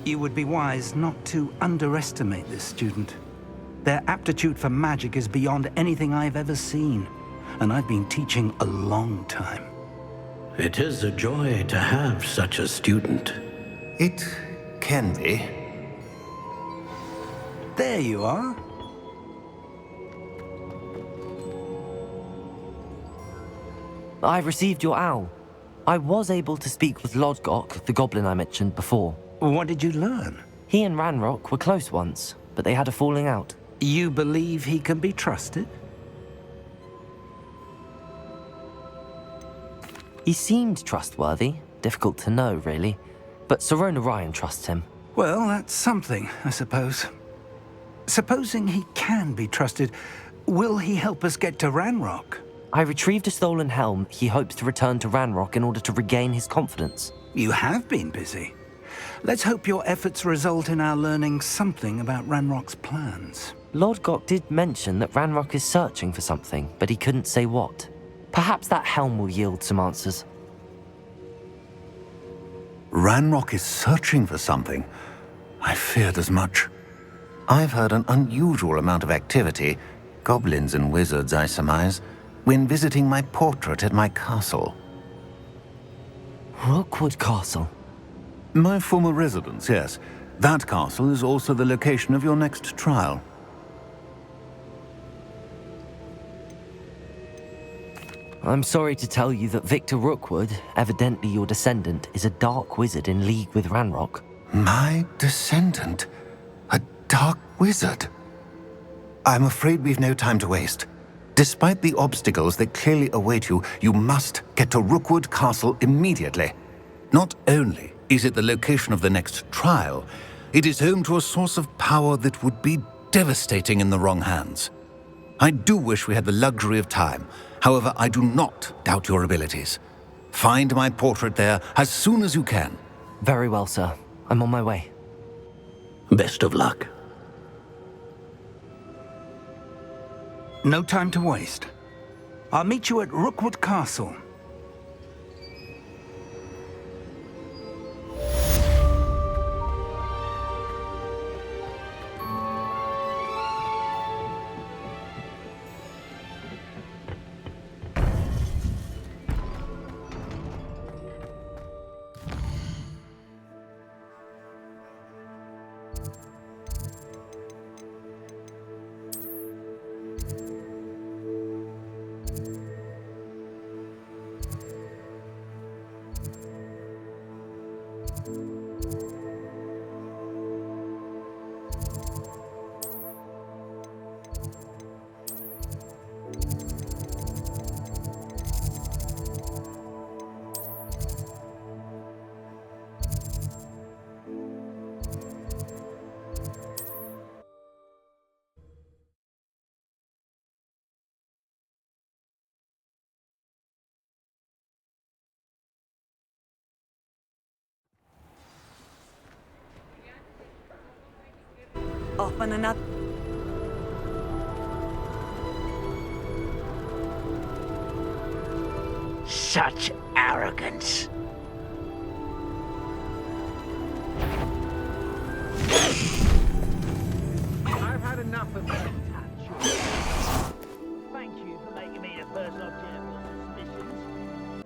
You would be wise not to underestimate this student. Their aptitude for magic is beyond anything I've ever seen, and I've been teaching a long time. It is a joy to have such a student. It can be. There you are. I've received your owl. I was able to speak with Lodgok, the goblin I mentioned before. What did you learn? He and Ranrock were close once, but they had a falling out. You believe he can be trusted? He seemed trustworthy. Difficult to know, really. But Sirona Ryan trusts him. Well, that's something, I suppose. Supposing he can be trusted, will he help us get to Ranrock? I retrieved a stolen helm he hopes to return to Ranrock in order to regain his confidence. You have been busy. Let's hope your efforts result in our learning something about Ranrock's plans. Lodgok did mention that Ranrock is searching for something, but he couldn't say what. Perhaps that helm will yield some answers. Ranrock is searching for something. I feared as much. I've heard an unusual amount of activity, goblins and wizards, I surmise, when visiting my portrait at my castle. Rookwood Castle? My former residence, yes. That castle is also the location of your next trial. I'm sorry to tell you that Victor Rookwood, evidently your descendant, is a dark wizard in league with Ranrock. My descendant? A dark wizard? I'm afraid we've no time to waste. Despite the obstacles that clearly await you, you must get to Rookwood Castle immediately. Not only is it the location of the next trial, it is home to a source of power that would be devastating in the wrong hands. I do wish we had the luxury of time. However, I do not doubt your abilities. Find my portrait there as soon as you can. Very well, sir. I'm on my way. Best of luck. No time to waste. I'll meet you at Rookwood Castle. Off on another. Such arrogance. I've had enough of that touch. Thank you for making me the first object of your suspicions.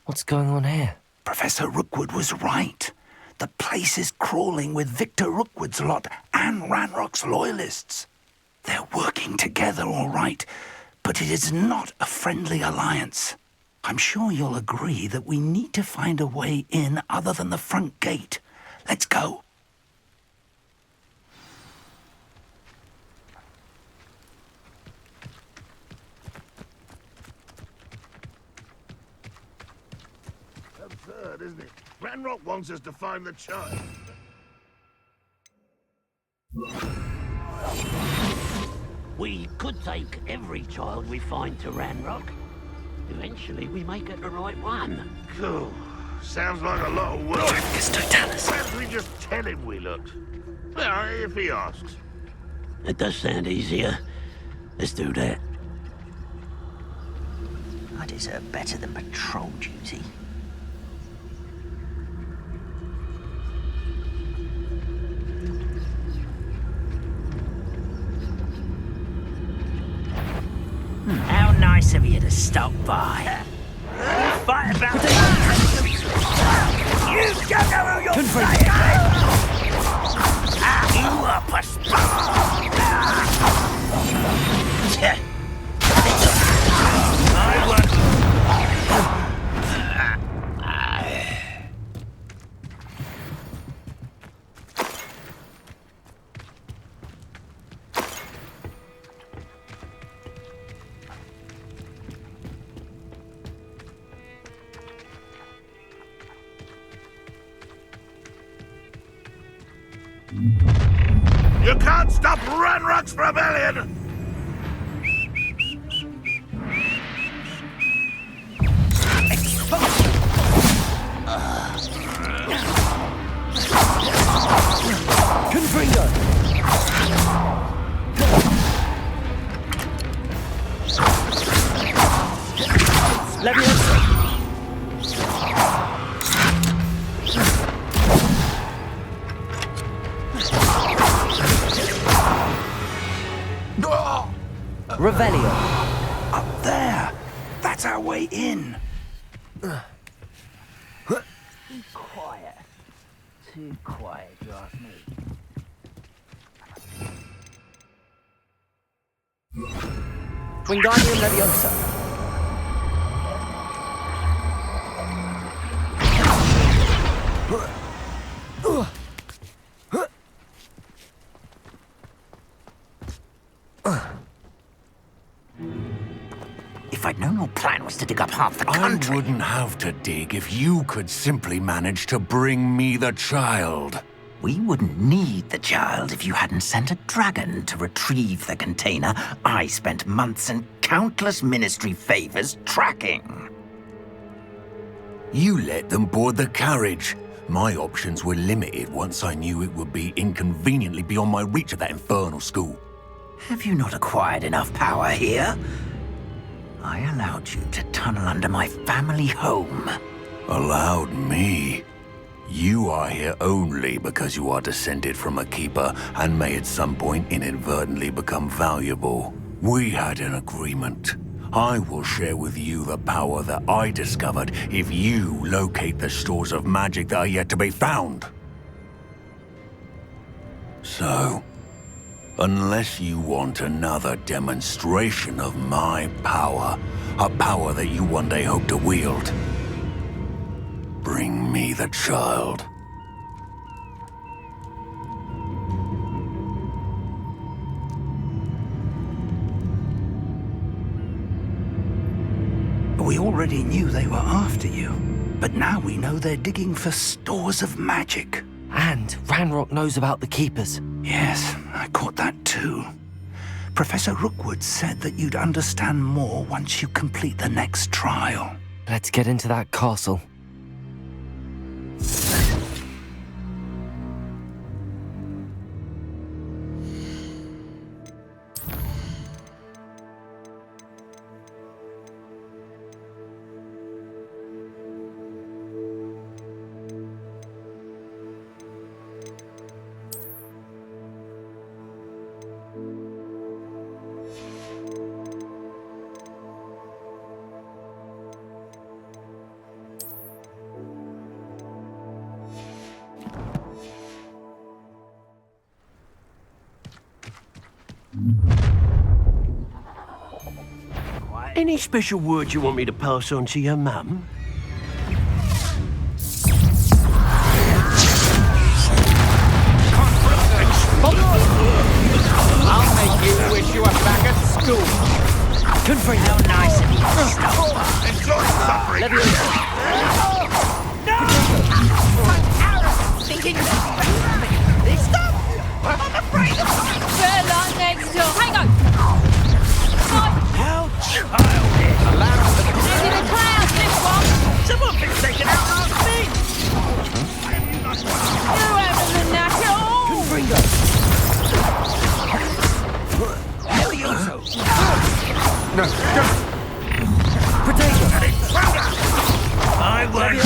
What's going on here? Professor Rookwood was right. The place is crawling with Victor Rookwood's lot and Ranrock's loyalists. They're working together, all right, but it is not a friendly alliance. I'm sure you'll agree that we need to find a way in other than the front gate. Let's go. isn't it? Ranrock wants us to find the child. We could take every child we find to Ranrock. Eventually, we may get the right one. Cool. Sounds like a lot of work. Perhaps we just tell him we looked. Well, if he asks. It does sound easier. Let's do that. I deserve better than patrol duty. How nice of you to stop by. Fight about that. You don't know who you're fighting with. You up a I want... You can't stop Ranrock's rebellion! Confringo! Leviosa! Revelio. Up there! That's our way in! Quiet. Too quiet, if you ask me. Wingardium Leviosa. If I'd known your plan was to dig up half the I country... wouldn't have to dig if you could simply manage to bring me the child. We wouldn't need the child if you hadn't sent a dragon to retrieve the container I spent months and countless ministry favors tracking. You let them board the carriage. My options were limited once I knew it would be inconveniently beyond my reach at that infernal school. Have you not acquired enough power here? I allowed you to tunnel under my family home. Allowed me? You are here only because you are descended from a keeper and may at some point inadvertently become valuable. We had an agreement. I will share with you the power that I discovered if you locate the stores of magic that are yet to be found. So, unless you want another demonstration of my power, a power that you one day hope to wield, bring me the child. We already knew they were after you, but now we know they're digging for stores of magic. And Ranrock knows about the Keepers. Yes, I caught that too. Professor Rookwood said that you'd understand more once you complete the next trial. Let's get into that castle. Any special words you want me to pass on to your mum? I'll make you wish you were back at school. Confringo! How nice of you to stop by. Enjoy suffering! Leviosa! No! I won't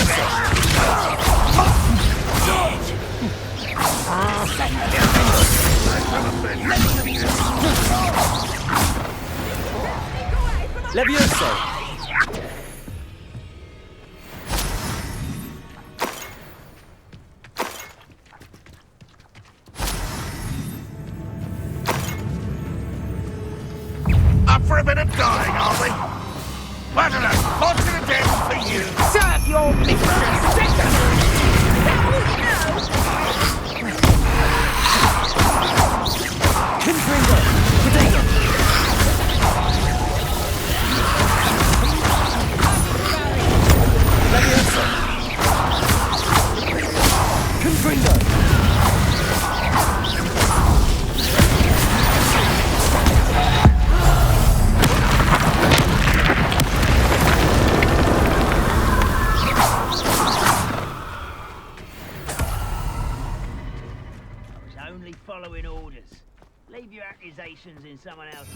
Levioso! Up for a bit of dying, are we? Well, to the death for you. Serve your mistress! Confringo! Potato! Levioso! Confringo! only following orders. Leave your accusations in someone else.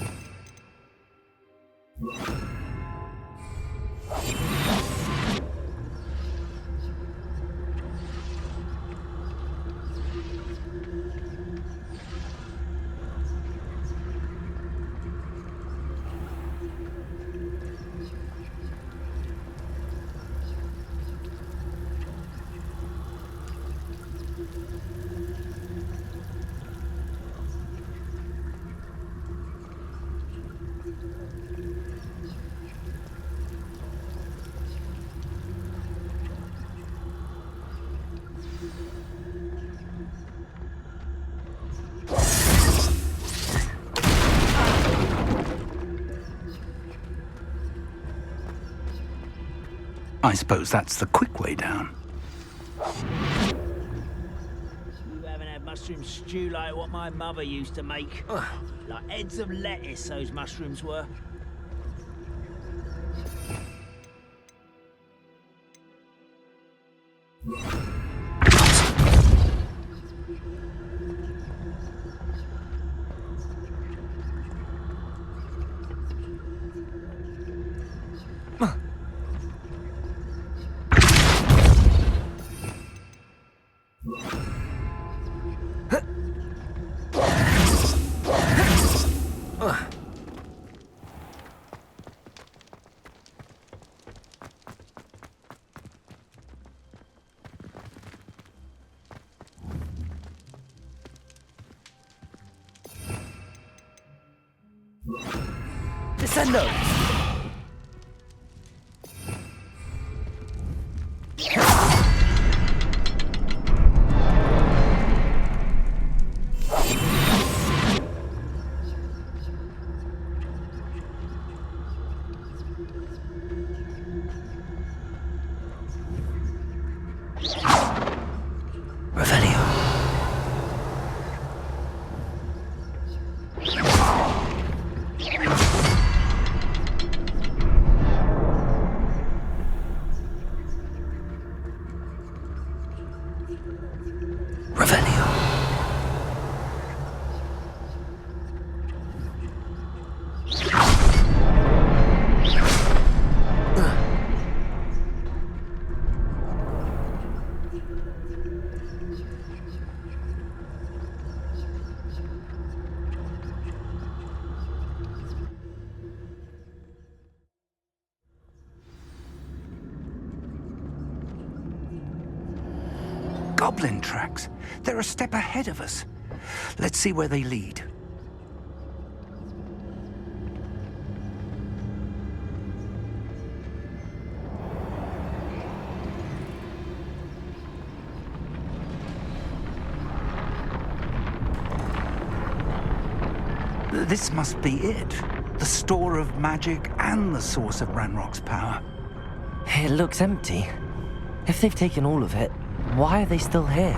I suppose that's the quick way down. You haven't had mushroom stew like what my mother used to make. Like heads of lettuce, those mushrooms were. Descendo! Goblin tracks. They're a step ahead of us. Let's see where they lead. This must be it. The store of magic and the source of Ranrock's power. It looks empty. If they've taken all of it, why are they still here?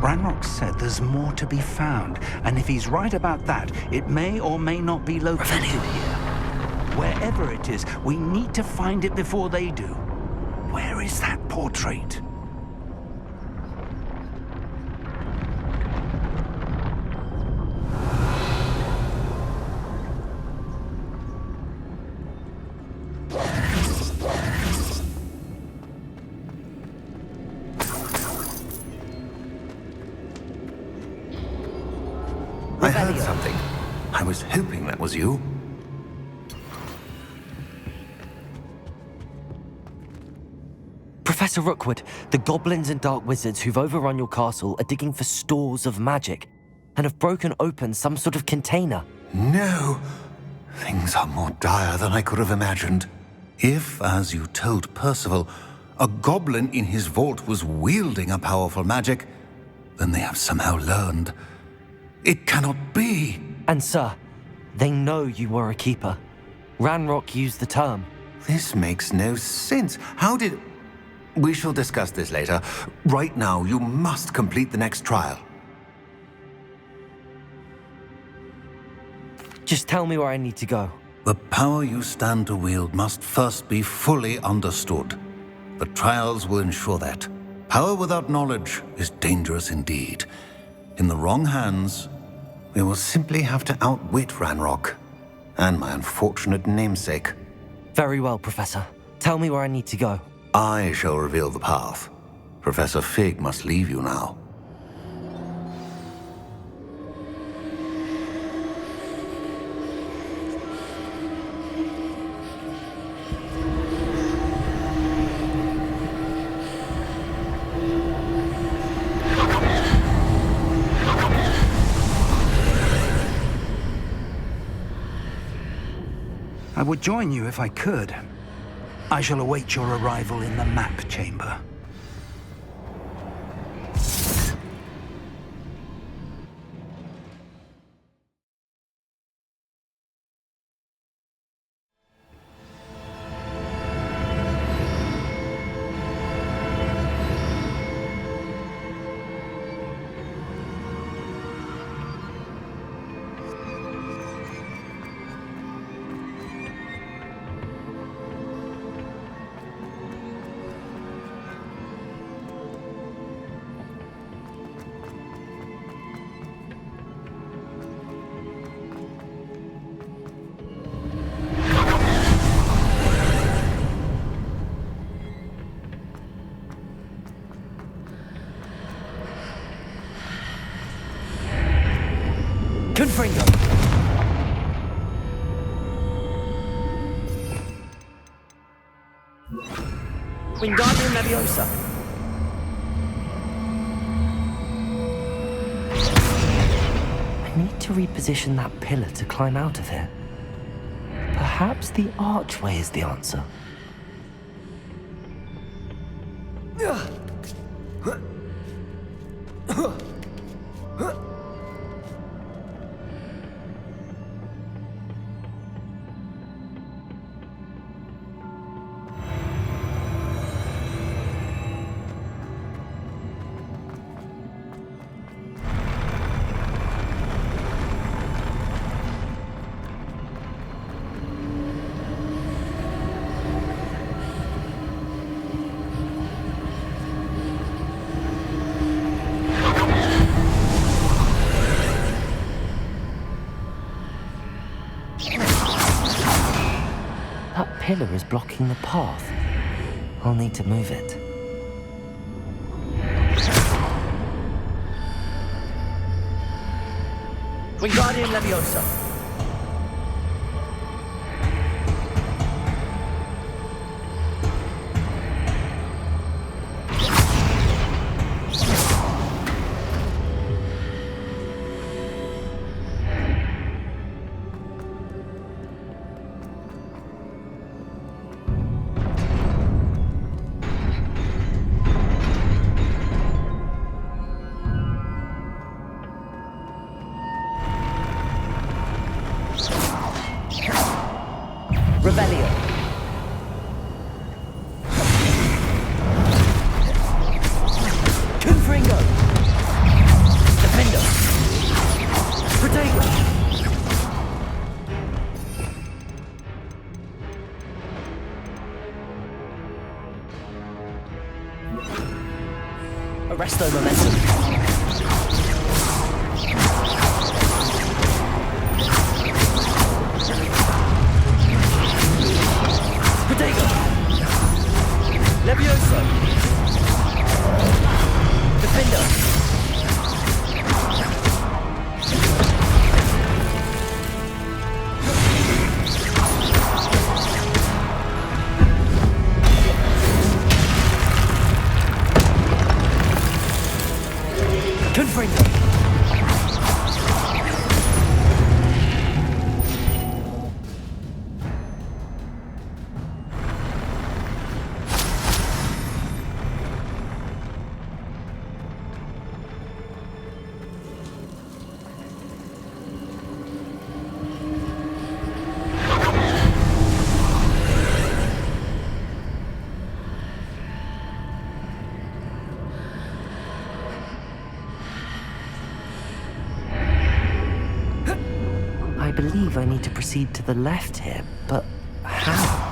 Ranrock said there's more to be found, and if he's right about that, it may or may not be located here. Wherever it is, we need to find it before they do. Where is that portrait? heard something. I was hoping that was you. Professor Rookwood, the goblins and dark wizards who've overrun your castle are digging for stores of magic and have broken open some sort of container. No! Things are more dire than I could have imagined. If, as you told Percival, a goblin in his vault was wielding a powerful magic, then they have somehow learned. It cannot be! And sir, they know you were a keeper. Ranrock used the term. This makes no sense. How did... We shall discuss this later. Right now, you must complete the next trial. Just tell me where I need to go. The power you stand to wield must first be fully understood. The trials will ensure that. Power without knowledge is dangerous indeed. In the wrong hands, we will simply have to outwit Ranrock and my unfortunate namesake. Very well, Professor. Tell me where I need to go. I shall reveal the path. Professor Fig must leave you now. I would join you if I could. I shall await your arrival in the map chamber. Confringo! Wingardium Leviosa! I need to reposition that pillar to climb out of here. Perhaps the archway is the answer. That pillar is blocking the path. I'll need to move it. Wingardium Leviosa! Revelio. Confringo. Defendo. Protego. Arresto Momentum. Protego. Levioso. Defendo. I believe I need to proceed to the left here, but how?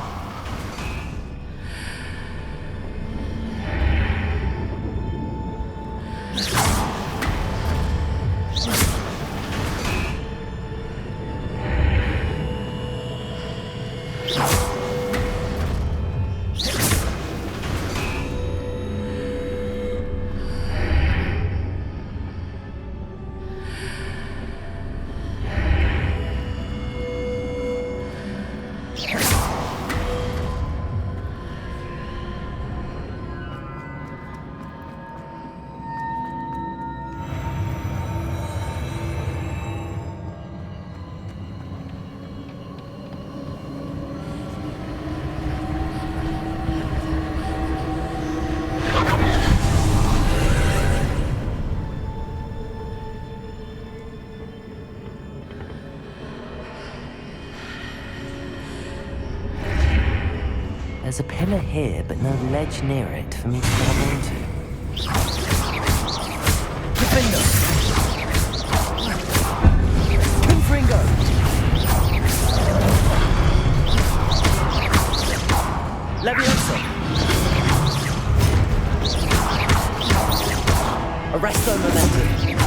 There's a pillar here, but no ledge near it for me to grab onto. Defender! Confringo! Leviosa! Arresto Momentum!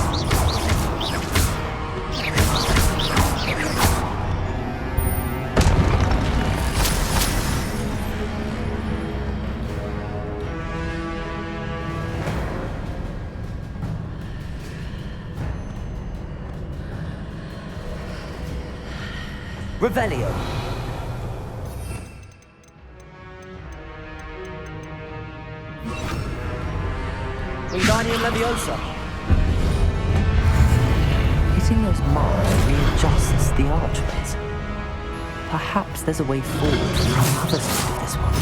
Revelio. Wingardium Leviosa. Hitting those marks readjusts the archways. Perhaps there's a way forward from the other side of this one.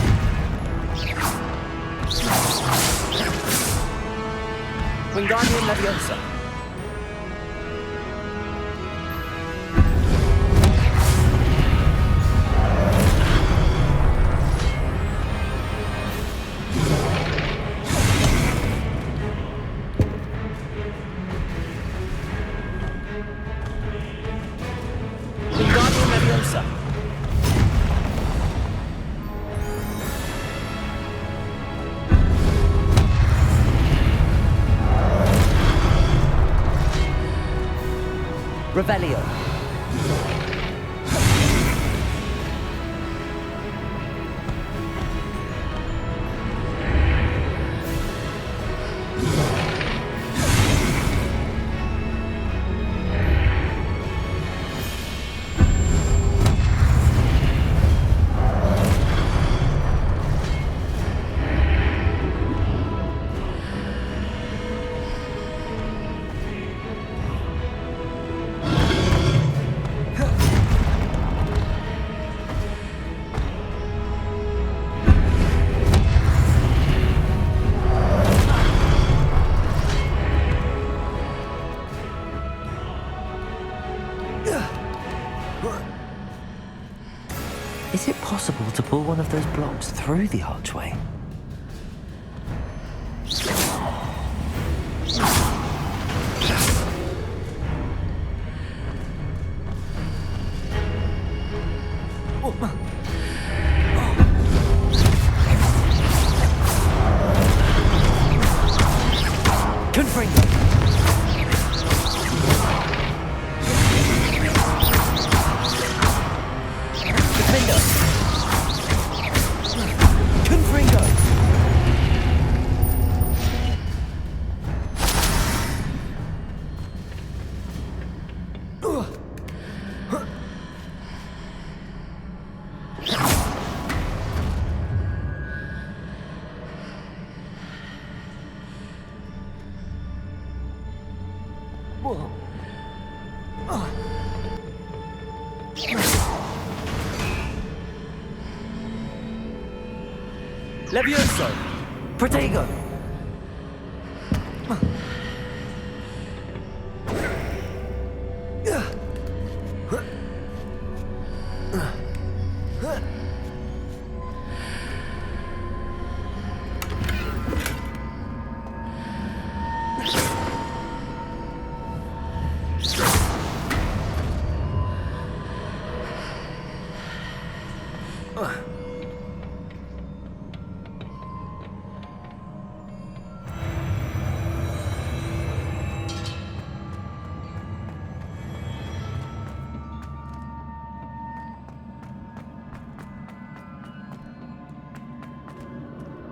Wingardium Leviosa. Revelio. Is it possible to pull one of those blocks through the archway? Confringo! Levioso! Protego!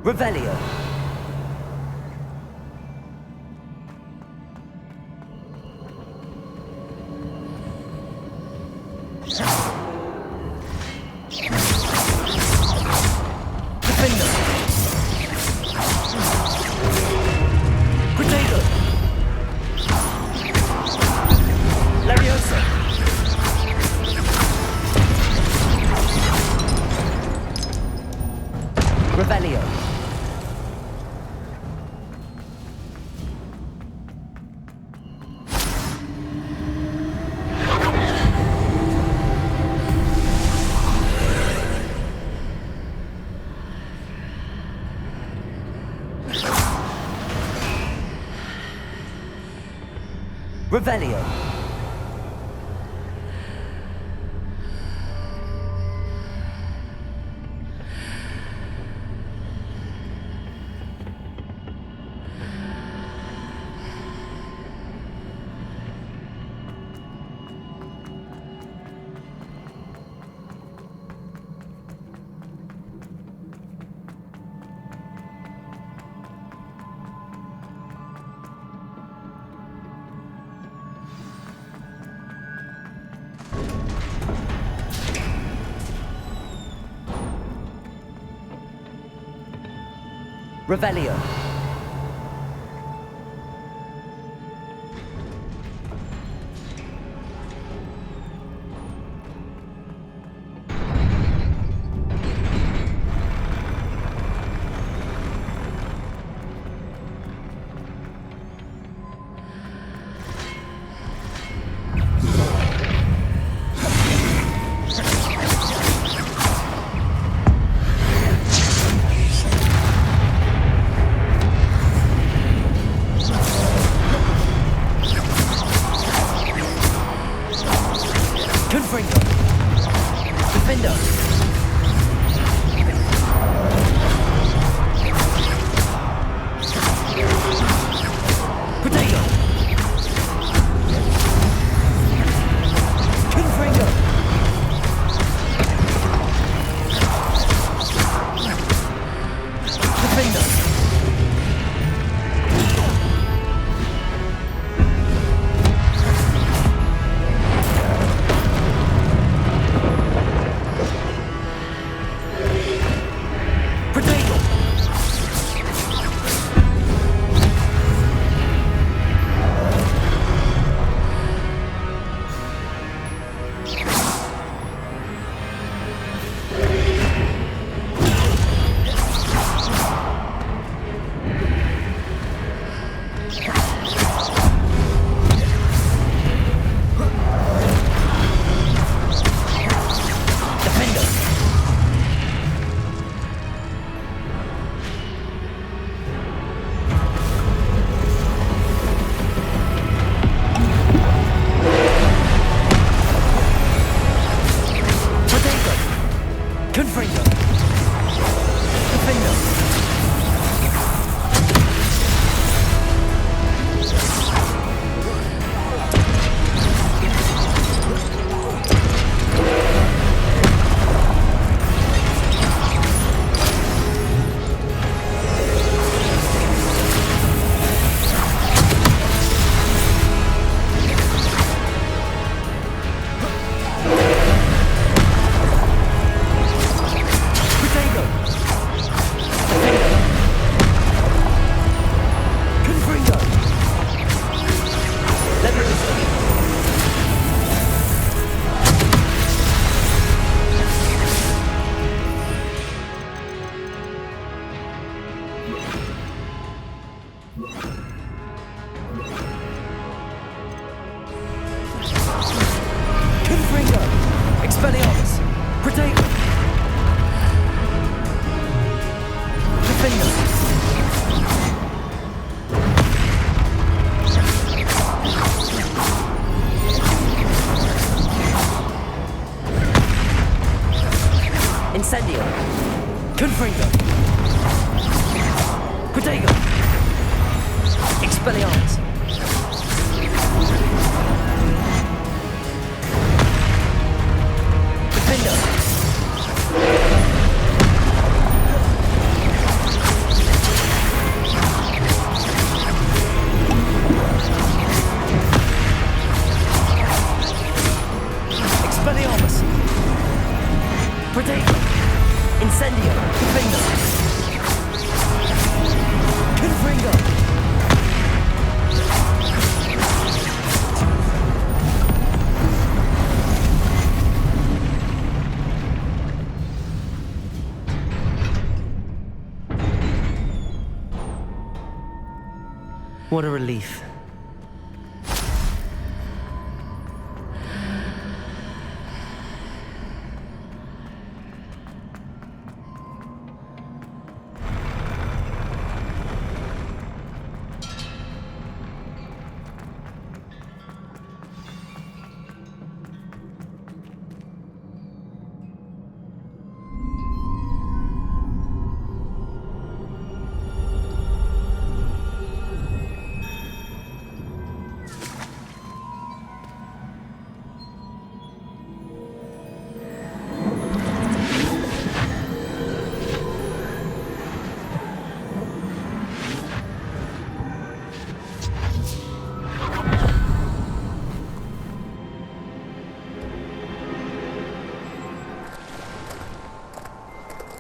Revelio. Defender. Potato. Leviosa. Revelio. Revelio. Revelio. Confringo. Defender. Potato. Confringo. Defender. Confringo. Defender. Confringo. Expelliarmus. Potato. Defender. Incendio. Confringo. Protego. Expelliarmus. Defendo. Expelliarmus. Protego. Incendio. Defendo. Confringo. What a relief.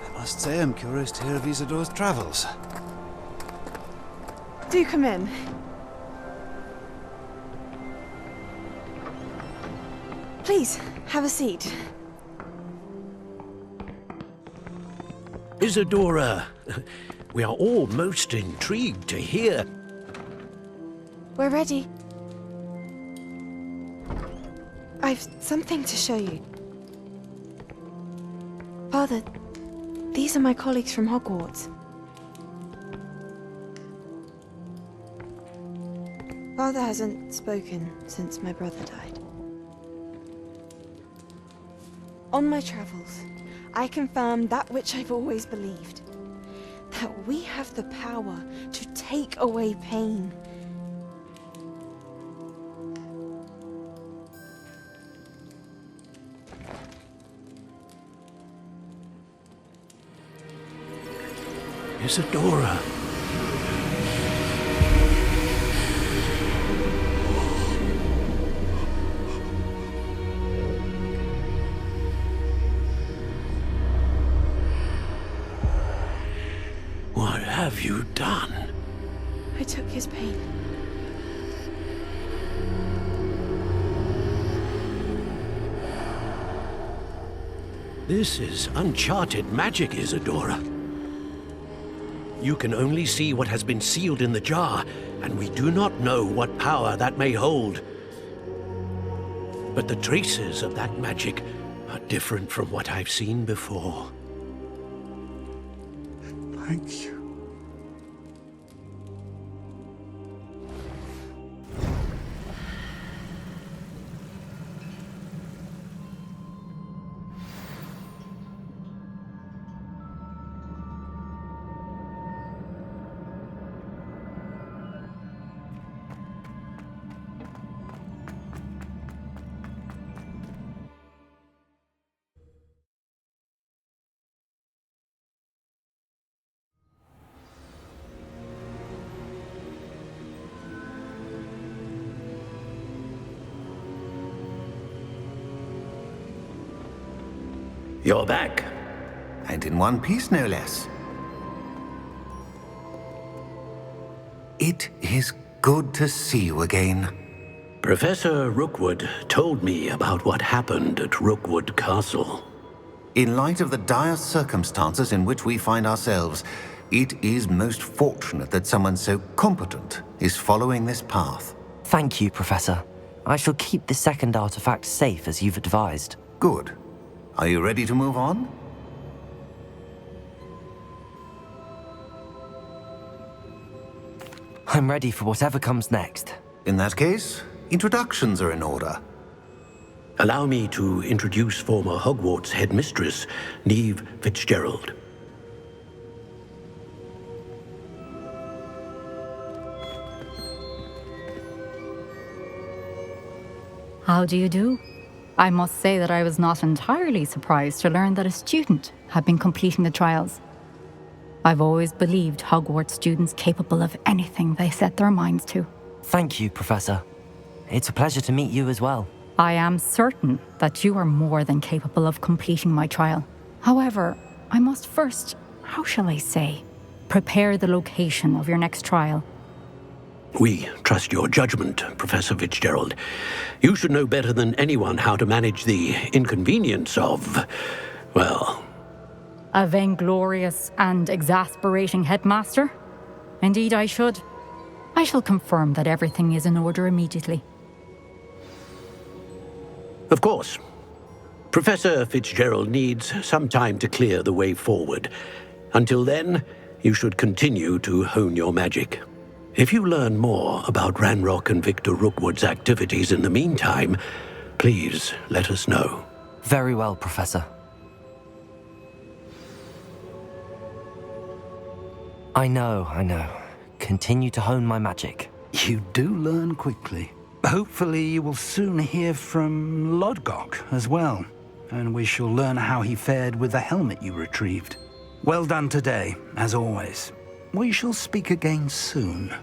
I must say I'm curious to hear of Isadore's travels. Do come in. Please, have a seat. Isadora, we are all most intrigued to hear. We're ready. I've something to show you. Father, these are my colleagues from Hogwarts. Father hasn't spoken since my brother died. On my travels, I confirmed that which I've always believed. That we have the power to take away pain. Isadora. What have you done? I took his pain. This is uncharted magic, Isadora. You can only see what has been sealed in the jar, and we do not know what power that may hold. But the traces of that magic are different from what I've seen before. Thank you. You're back. And in one piece, no less. It is good to see you again. Professor Rookwood told me about what happened at Rookwood Castle. In light of the dire circumstances in which we find ourselves, it is most fortunate that someone so competent is following this path. Thank you, Professor. I shall keep the second artifact safe as you've advised. Good. Are you ready to move on? I'm ready for whatever comes next. In that case, introductions are in order. Allow me to introduce former Hogwarts headmistress, Neve Fitzgerald. How do you do? I must say that I was not entirely surprised to learn that a student had been completing the trials. I've always believed Hogwarts students capable of anything they set their minds to. Thank you, Professor. It's a pleasure to meet you as well. I am certain that you are more than capable of completing my trial. However, I must first, how shall I say, prepare the location of your next trial. We trust your judgment, Professor Fitzgerald. You should know better than anyone how to manage the inconvenience of, well... A vainglorious and exasperating headmaster? Indeed I should. I shall confirm that everything is in order immediately. Of course. Professor Fitzgerald needs some time to clear the way forward. Until then, you should continue to hone your magic. If you learn more about Ranrock and Victor Rookwood's activities in the meantime, please let us know. Very well, Professor. I know. Continue to hone my magic. You do learn quickly. Hopefully you will soon hear from Lodgok as well, and we shall learn how he fared with the helmet you retrieved. Well done today, as always. We shall speak again soon.